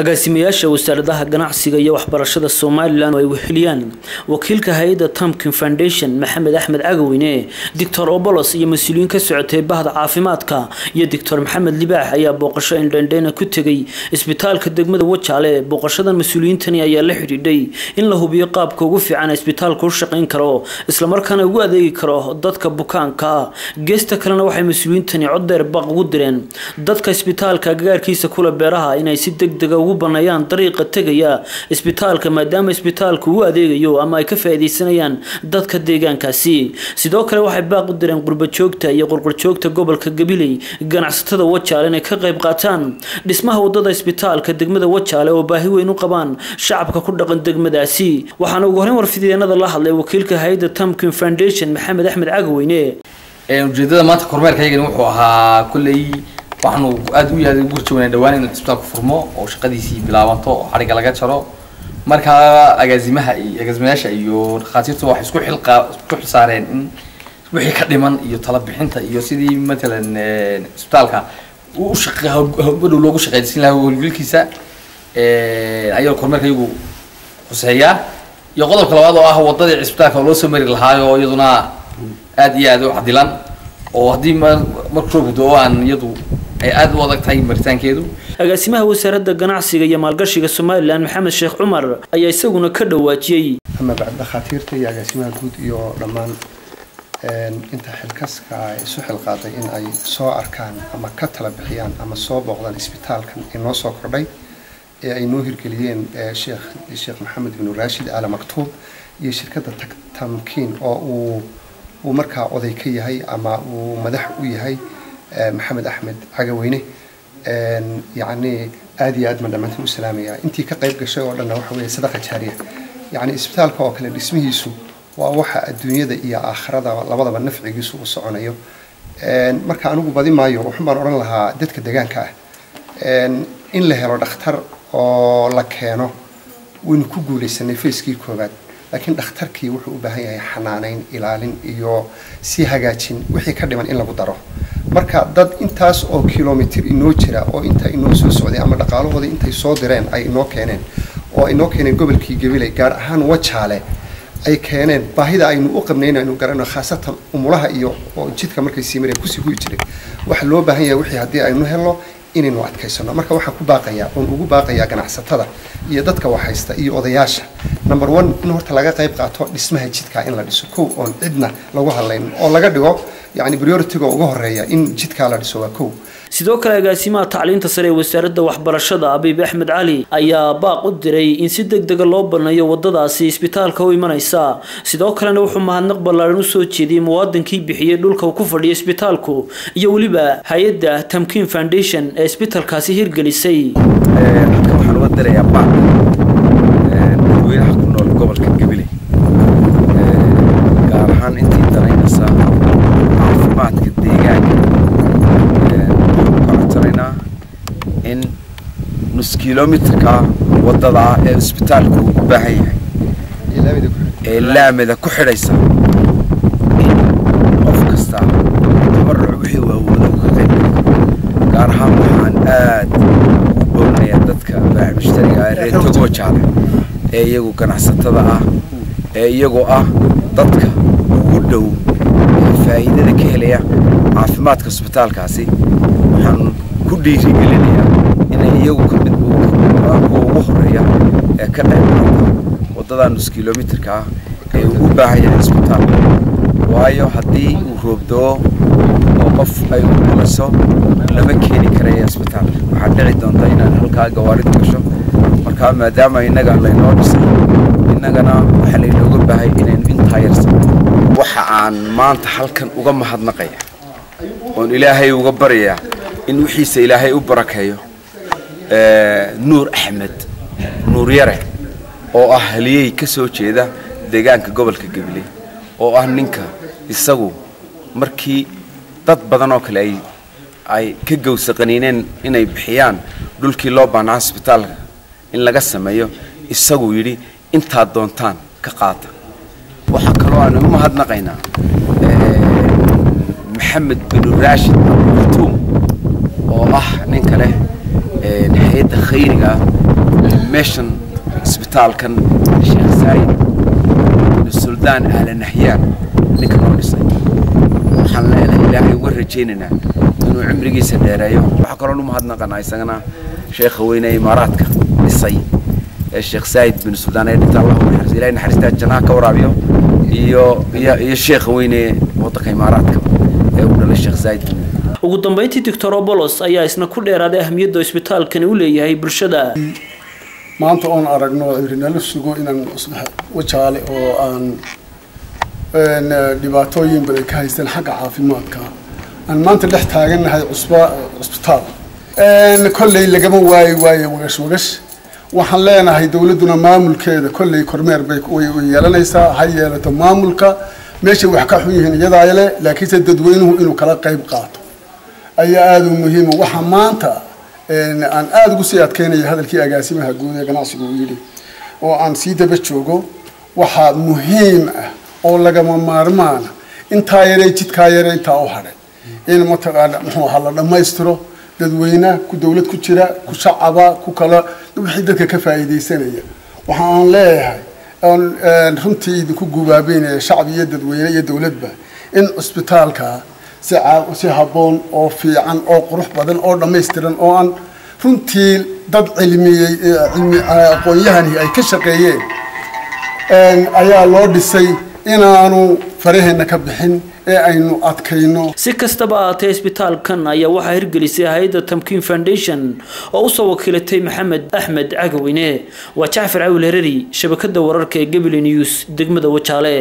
agaasimayaasha wasaaradda ganacsiga iyo waxbarashada Soomaaliland ay weheliyaan wakiilka hay'adda Tamkin Foundation Maxamed Axmed Cagaweyne Dr. Obolos iyo mas'uuliyiin ka socotay bahda caafimaadka iyo Dr. Maxamed Libaax ayaa booqasho indhandheena ku tagay isbitaalka degmada Wajaale. Booqashadan mas'uuliyiintani ayaa la xidhiidhay in la hubiyo qaabka ugu fiican isbitaalku u shaqeyn karo isla markaana ugu adeegi karo dadka bukaanka. Geesta kalena waxay mas'uuliyiintani cod dheer baaq ugu direen dadka isbitaalka gaarkiisa kula beeraha inay si degdeg ugu banayaan dariiqa tagaya isbitaalka maadaama isbitaalku uu adeegayo ama ay ka faa'iideysanayaan dadka deegaankaasi. Sidoo kale waxay baaq u direen qurba joogta iyo qurqur joogta gobolka Gabiley ganacsatada Wajaale inay ka qayb qaataan dhismaha wadada isbitaalka degmada Wajaale oo baahi weyn u qabaan shacabka ku dhaqan degmadaasi. Waxaana ugu horreyn warfideenada la hadlay wakiilka hay'adda Tamkin Foundation Maxamed Axmed Cagaweyne. ujeedada maanta kormeerkayga wuxuu ahaa kulay waxaanu aad u yahay gurjoogna dhawaan in isbitaalku furmo oo shaqadiisii bilaabanto oo xariga laga jaro marka agaasimayaasha iyo dhaqaatiirtu wax isku xilsaareen in wixii ka dhiman iyo talo bixinta iyo sidii matalan isbitaalka uu shaqo loogu shaqeeyay lahaa howlgalkiisa ayuu kormeerkaygu xuseeyaa iyo qodobka labaad oo ah wadada isbitaalka loo soo mari lahaa oo iyaduna aad iyo aad u cadilan oo hadii markuu doon iyadu ay aad u adag tahay maritaankeedu. agaasimaha wasaaradda ganacsiga iyo maalgashiga Soomaaliland Maxamed Sheekh Cumar ayaa isaguna ka dhawaajiyay ama dhaqaatiirta iyo agaasimaha guud iyo dhammaan inta xilkaska isu xilqaaday in ay soo arkaan ama ka tala bixiyaan ama soo booqdaan isbitaalkan inoo soo kordhay ee ay noo hirgeliyeen Sheekh Maxamed bin Rashid Al Maktoub iyo shirkadda Tamkin oo uu markaa oday ka yahay ama uu madax u yahay Maxamed Axmed Cagaweyne يعني آدي أدمن لما تقول سلامي يعني أنتي كقريب قشة ولا وحوي صدقة جارية يعني إسبتال كوكل اللي اسمه يسوع وواحد الدنيا ذا إياه آخرة ذا لبضة بالنفع يسوع والصعون أيوه مركا أنا بعدين ما يروح وحمر أورن لها دتك الدجان كه إن له لو دختر الله كانوا ونكوجو لسنة فيسكي كوباد لكن دختركي وحو بهاي حنانين إلالين إيو سيهاجاتين وحي كردمان إن لو داره marka dad intaas oo kilomitir inoo jira oo inta inoo soo socday ama dhaqaalahooda intay soo direen ay inoo keeneen oo inoo keeneen gobolkii Gabiley gaar ahaan Wajaale ay keeneen baahida aynu u qabnayna inuu garano khaasatan umulaha iyo jidka markay sii mareen ku sii guuy jiray wax loo baahan yahay wixii hadii aynu helno inaynu adkaysano marka waxaan ku baaqayaa oo ugu baaqayaa ganacsatada iyo dadka wax haysta iyo odayaasha number 1 in horta laga qayb qaato dhismaha jidka in la dhiso koow oo cidna lagu haleyn oo laga dhigo يعني بريورتيga ugu horeeya in jidka la dhiso waa koow. sidoo kale agaasimaha tacliinta sare ee wasaaradda waxbarashada Abiib Axmed Cali ayaa baaq u diray in si degdeg loo banayo wadadaasi isbitaalka u imanaysa sidoo kalena wuxuu mahadnaq ballaaran u soo jeediyay muwaadinkii bixiyay dhulka uu ku fadhiyo isbitaalku iyo waliba hay'adda Tamkin Foundation ee isbitaalkaasi hirgelisay halka waxaan uga dirayaa baaq dadweynaha ku nool gobolka Gabiley gaar ahaan intii danaynaysa caafimaadka deegaanka in nus kiiloomitirka wadada ee isbitaalku u baahan yahay ee laamida ku xidhaysa in qof kasta tabarruc wixii uu awoodo ka qayb gaar ahaan waxaan aad u boornayaa dadka mushtariga ah ee reer Wajaale ee iyagu ganacsatada ah ee iyagu ah dadka ugu dhow faa'iidada ka helaya caafimaadka isbitaalkaasi waxaan ku dhiirigelinayaa inay iyagu ka mid ugu horeeya ee ka qayb qaata wadada nus kiiloomitirka ee u baahan yahay isbitaalka waayo haddii uu roobdo oo qof ay u dhalaso lama keeni karayo isbitaalka waxaa dhici doonta inaan halkaa gawaari gasho marka maadaama inaga laynoo dhisay inagana waxa laynooga baahay inaynu intaa yarsan waxa aan maanta halkan uga mahadnaqaya oon ilaahay uga baryaa in wixiisa ilaahay u barakeeyo Nuur Axmed Nuur Yare oo ah haliyay ka soo jeeda deegaanka gobolka Gabiley oo ah ninka isagu markii dad badan oo kale ay ka gowsaqaneeneen inay bixiyaan dhulkii loo baahnaa isbitaalka in laga sameeyo isagu yiri inta doontaan ka qaata waxa kale oo aan u mahadnaqaynaa Maxamed bin Rashid Al Maktoub oo ah nin kale hay'adda khayriga meeshan isbitaalkan Sheekh Said bin Suldaan Al Nahyan ninka noo dhisay waxaan leeyahay ilaahay uga rajaynaynaa inuu cimrigiisa dheereeyo waxa kale oo mahadnaqanaa isagana sheekha weyne Imaaraadka dhisay Sheekh Said bin Suldaan ee inta Allah u naxariisto ilaahay naxariista jannaha ka waraabiyo iyo sheekha weyne waddanka Imaaraadka ee uu dhalay Sheekh Said ugu dambeyntii Dr. Obolos ayaa isna ku dheeraaday ahmiyadda isbitaalkan uu leeyahay bulshada maanta oon aragno cimrinala sugo inaan wajaale oo aan dhibaatooyin badan ka haysan xagga caafimaadka aan maanta dhex taaganahay cusbitaal kolley lagama waayo wagash waxaan leenahay dawladuna maamulkeeda kolley kormeer bay yeelanaysaa ha yeelato maamulka meesha wax ka xun yihiin iyadaa le laakiinse dadweynuhu inuu kala qayb qaato ayaa aad u muhiim waxa maanta aan aad ugu sii adkeynaya hadalkii agaasimaha guud ee ganacsiga uu yidhi oo aan sii daba joogo waxa muhiim ah oo lagama maarmaan intaa yaree jidkaa yaree intaa u hadhay in mataqaana muxuu ahaa la dhammaystiro dadweynaha ku dawlad ku jira ku shacaba ku kala wixii dadka ka faa'iideysanaya waxaan leeyahay runtii idinku gubaabeynaya shacbi iyo dadweyne iyo dawladba in isbitaalka si habboon oo fiican oo qurux badan oo dhammaystiran oo aan runtii dad cilmi aqoon-yahani ay ka shaqeeyeen ayaa loo dhisay inaanu faraheena ka bixin ee aynu adkayno si kastaba ahaatee isbitaalkan ayaa waxaa hirgelisay hay'adda Tamkin Foundation oo u soo wakiilatay Maxamed Axmed Cagaweyne waa Jaafar Cawil Hereri shabakada wararka ee Gabriel News degmada Wajaale